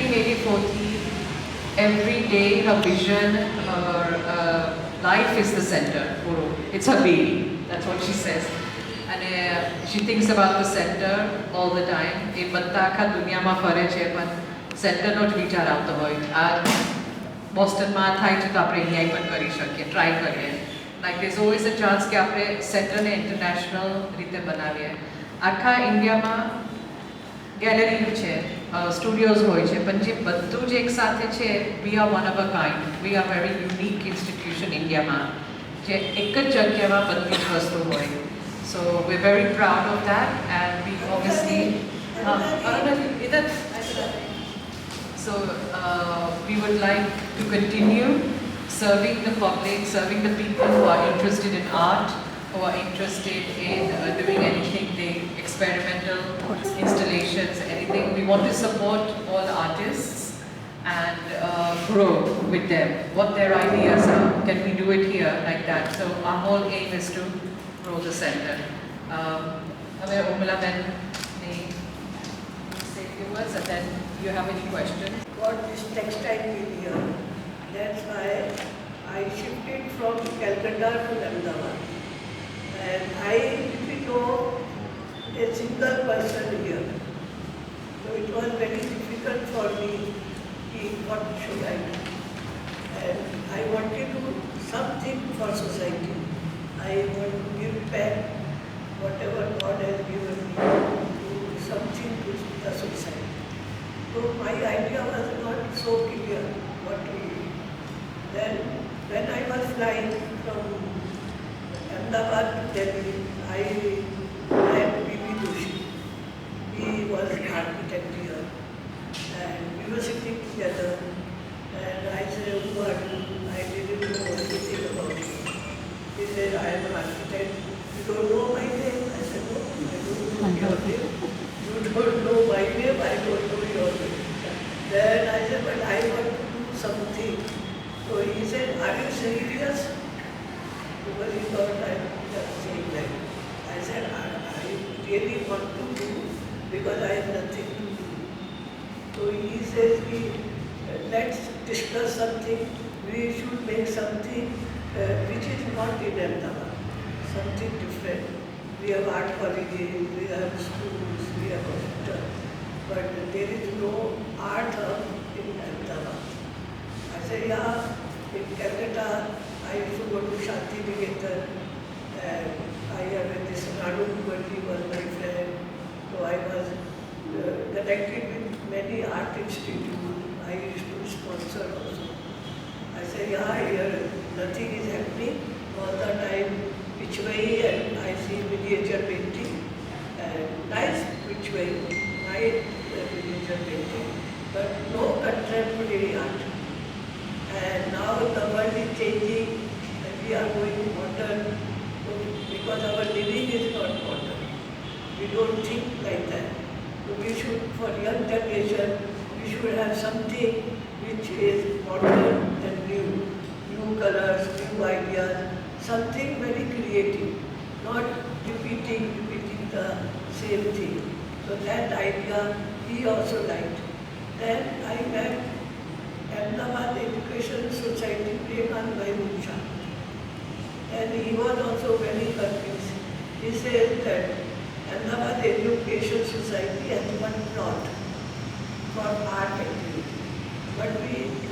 1984, every day her vision, her life is the center. It's her baby. That's what she says. And she thinks about the center all the time. એ બધા આખા દુનિયામાં ફરે છે પણ સેન્ટરનો જ વિચાર આવતો હોય. આ બોસ્ટનમાં થાય છે તો આપણે અહીંયા પણ કરી શકીએ, ટ્રાય કરીએ. Like there's always a chance કે આપણે સેન્ટરને ઇન્ટરનેશનલ રીતે બનાવીએ. આખા ઇન્ડિયામાં ગેલેરી છે, સ્ટુડિયોઝ હોય છે, પણ જે બધું જ એક સાથે છે, we are one of a kind. We are very unique institution ઇન્ડિયામાં, જે એક જ જગ્યામાં બધી જ વસ્તુ હોય. So we're very proud of that, and we obviously so we would like to continue serving the public, serving the people who are interested in art, who are interested in doing anything, experimental installations, anything. We want to support all artists and grow with them, what their ideas are. Can we do it here like that? So our whole aim is to grow the center. Urmila Ben, say a few words, and then you have any questions? Got this textile mill here. That's why I shifted from Calcutta to Ahmedabad. And I didn't know a single person here. So it was very difficult for me, what should I do? And I wanted to do something for society. I want to give back whatever God has given me, to something to the society. So my idea was not so clear what to do. Then when I was flying from Ahmedabad to Delhi, I met B.B. Doshi. He was an architect here, and we were sitting together, and I said, who are you? I didn't know anything about you. He said, I am an architect. You don't know my name? I said, no, I don't know your name. You don't know my name, I don't know your name. Then I said, but I want to do something. So he said, are you serious? Because he thought I was just saying that. I said, I really want to do because I have nothing to do. So he says, let's discuss something. We should make something which is not in Ahmedabad, something different. We have art colleges, we have schools, we have hospital, but there is no art hub in Ahmedabad. I said, yeah, in Calcutta, I used to go to Shanti Niketan, and I have this Nadu Mukherjee was my friend, so I was connected with many art institutes. I used to sponsor also. I said, yeah, here nothing is happening all the time. Which way? And I see miniature painting, and nice which way, nice miniature painting, but no contemporary art. And now the world is changing, and we are going modern, because our living is not modern. We don't think like that. So we should, for young generation, we should have something which is modern and new colors, new ideas, something very creative, not repeating the same thing. So that idea he also liked. Then I met Ahmedabad Education Society, Preman Mahmood Shah. And he was also very convinced. He said that Ahmedabad Education Society has one plot for art activity, but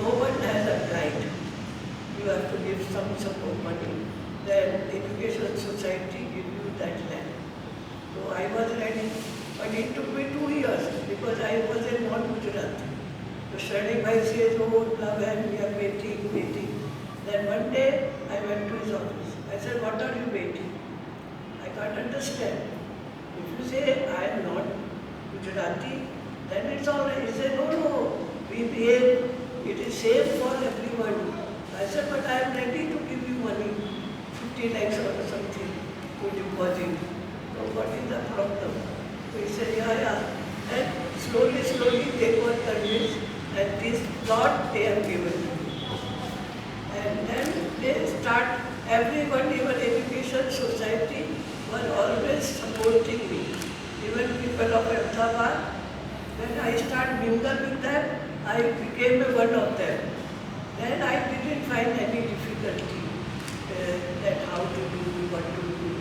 no one has applied. You have to give some sum of money. Then Education Society give you that land. So I was ready, but it took me 2 years because I was a non-Gujarati. So Shrenik Bhai says, oh, love, and we are waiting. Then one day I went to his office. I said, what are you waiting? I can't understand. If you say I am not Gujarati, then it's all right. He said, no, we behave, it is same for everyone. I said, but I am ready to give you money, 50 lakhs or something to deposit. So what is the problem? So he said, yeah. And slowly they got convinced, and this plot they have given me. And then they start, everyone, even Education Society, was always supporting me. Even people of Ahmedabad, when I start mingle with them, I I became one of them. Then I didn't find any difficulty that how to do, what to do.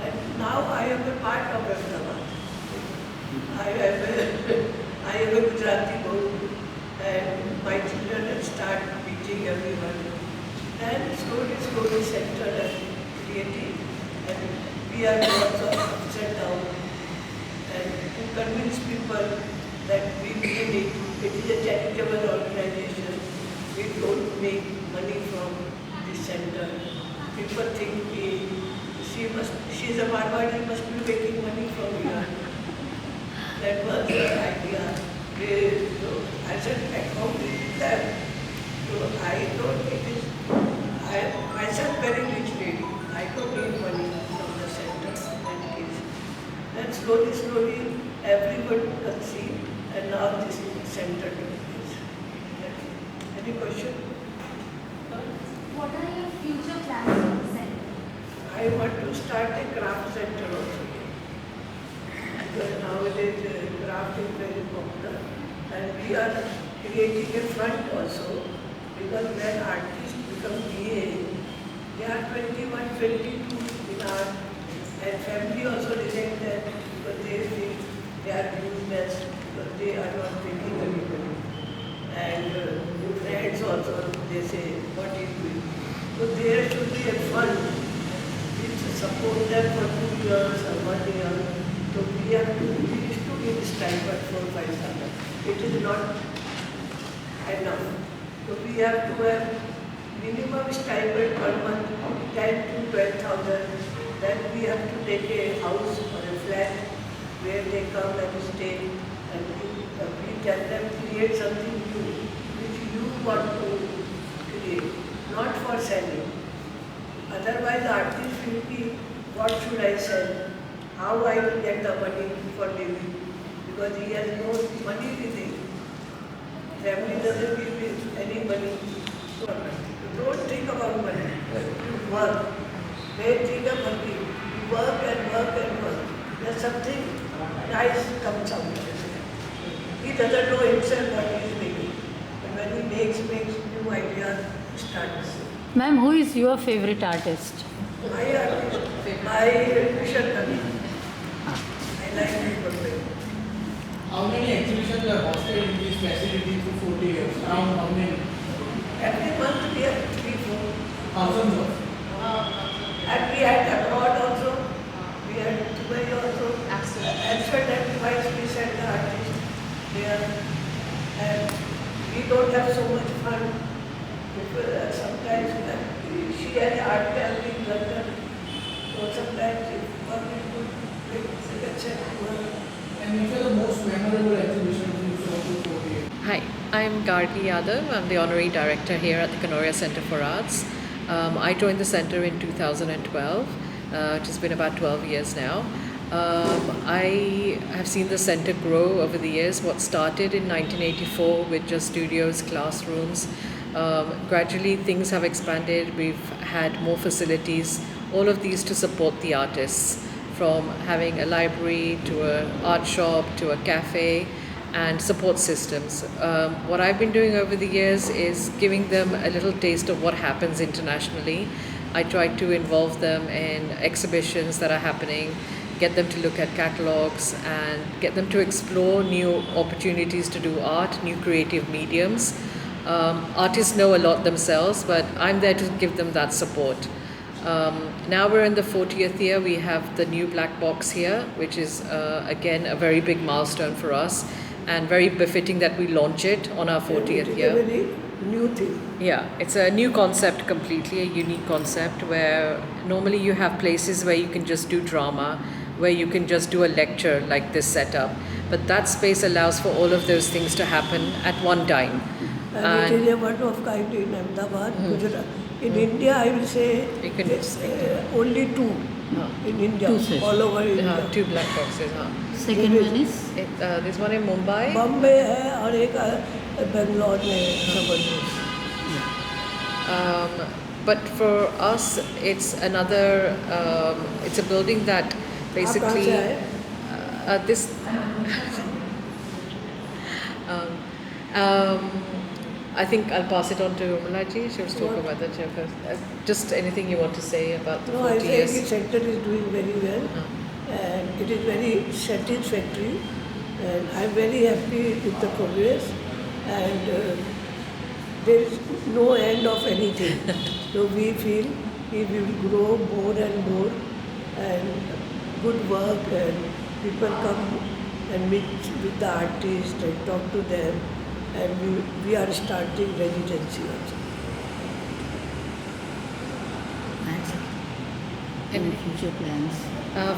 And now I am a part of Ahmedabad. I am a Gujarati boy, and my children start meeting everyone. And slowly center and creating, and we are also upside down and to convince people that we need it. It is a charitable organization. We don't make money from this center. People think she is a Marwadi, must be making money from here. That was the idea. I said, how did that? So I thought it is, I myself very rich lady. I don't need money from the center and kids. And slowly, everyone conceived, and now this center is. Any question? What are your future plans for the center? I want to start a craft center also. Because nowadays craft is very popular, and we are creating a fund also. Because when artists become BA, they are 21, 22 in art, and family also reject them because they think they are useless because they are not making any money. And friends also, they say, what is doing? So there should be a fund which support them for 2 years or 1 year. So we used to give stipend for 5,000. It is not enough. So we have to have minimum stipend per month, 10 to 12,000. Then we have to take a house or a flat where they come and stay, and we tell them create something new which you want to create, not for selling. Otherwise, the artist will be, what should I sell? How I will get the money for living? Because he has no money with him. Family doesn't give him any money. So don't think about money. You work. Don't think of money. You work and work and work. There's something nice comes out. He doesn't know himself what he is making. But when he makes new ideas, he starts. Ma'am, who is your favorite artist? My artist, my Vishal Kali. I like him perfect. How many exhibitions are hosted in this facility for 40 years? Around how many? Every month we have 3-4. Thousands of. And we had abroad also. We had Dubai also. Amsterdam twice we sent the artist there. And we don't have so much fun. Because sometimes she has art gallery in London. So sometimes what we could let's say to her. And which are the most memorable exhibitions you saw for 40 years? Hi, I'm Gargi Yadav. I'm the Honorary Director here at the Kanoria Center for Arts. I joined the center in 2012, which has been about 12 years now. I have seen the center grow over the years. What started in 1984 with just studios, classrooms, gradually things have expanded. We've had more facilities, all of these to support the artists, from having a library to an art shop to a cafe and support systems. What I've been doing over the years is giving them a little taste of what happens internationally. I try to involve them in exhibitions that are happening, get them to look at catalogs and get them to explore new opportunities to do art, new creative mediums. Artists know a lot themselves, but I'm there to give them that support. Now we're in the 40th year. We have the new black box here, which is again a very big milestone for us and very befitting that we launch it on our 40th year. It is a very new thing. Yeah, it's a new concept completely, a unique concept where normally you have places where you can just do drama, where you can just do a lecture like this setup. But that space allows for all of those things to happen at one time. And it is a one of kind in Ahmedabad, Gujarat. In India, I will say You can it's only two in India, Two sets. all over India. two black boxes. Second one is There's one in Mumbai. Bombay है और एक बेंगलोर में जबरदस्त. But for us, it's another. It's a building that basically कहाँ से this. I think I'll pass it on to Umalaji. She'll talk What? about that. Just anything you want to say about the No, I 40 think years? the center is doing very well, Uh, and it is very satisfactory, and I'm very happy with the progress, and there is no end of anything. So we feel we will grow more and more, and good work, and people come and meet with the artists and talk to them, and we are starting residency also. That's any future plans?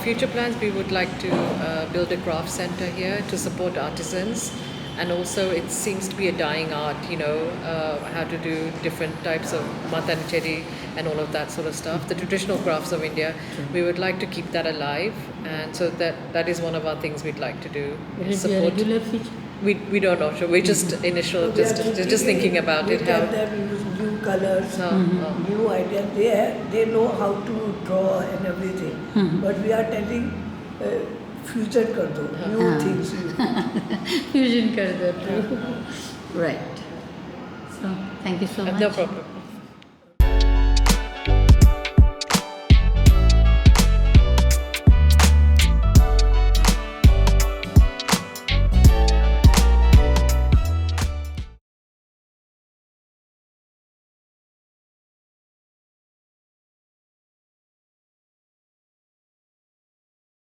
Future plans, we would like to build a craft center here to support artisans, and also it seems to be a dying art, how to do different types of matanicheri and all of that sort of stuff, the traditional crafts of India. We would like to keep that alive, and so that is one of our things we'd like to do. Will it be a regular feature? We don't know, sure. We're just initial, So we are just thinking about we it. tell them use new colors, new ideas. They know how to draw and everything. But we are telling fusion kar do, new things. Fusion kar do. Right. So, thank you so much. No problem.